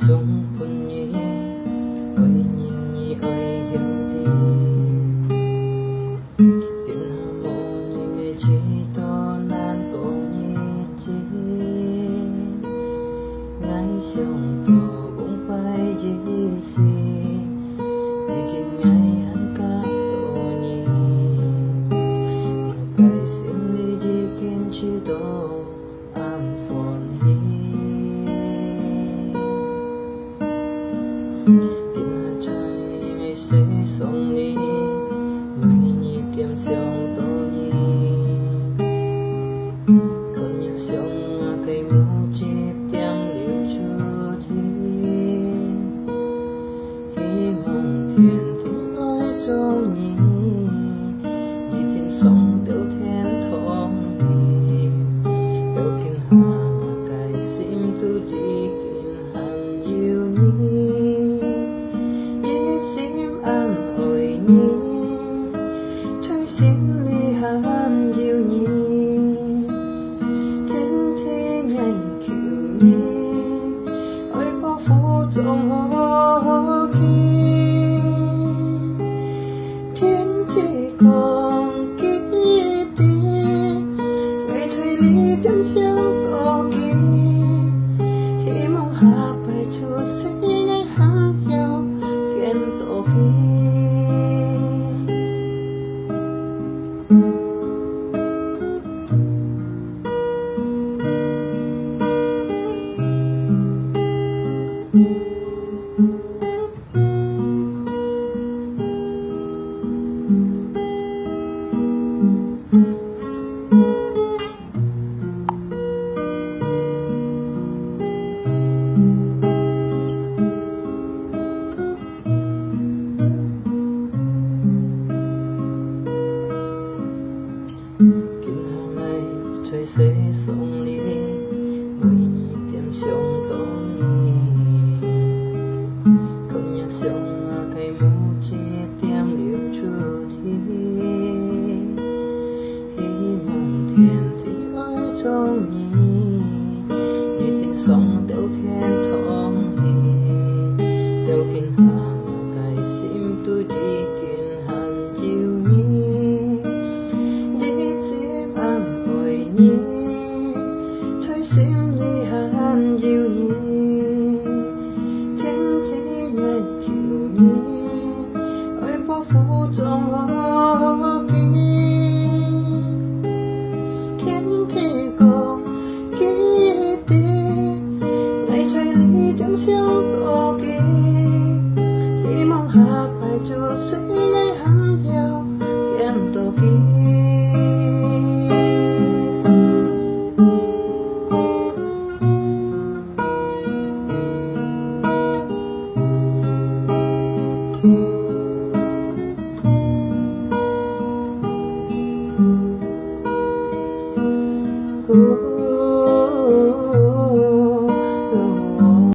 Xung quanh nhỉ ơi nhìn nhỉ ơi hiện tiền hà mô nhỉ mê chỉ to nan tổ nhỉ chỉ ngay trong tổ cũng phải chỉ gì đi kim ngay ăn cá tổ nhỉ cái xin đi chỉ kim chỉ tổ am phồn nhỉ tìm trái ngày sẽ sống đi mày nhịp kiếm sống tôi nhỉ còn nhạc sống cây mũ chip tiếng liều chưa thi hy vọng thiền thủ cho nhỉ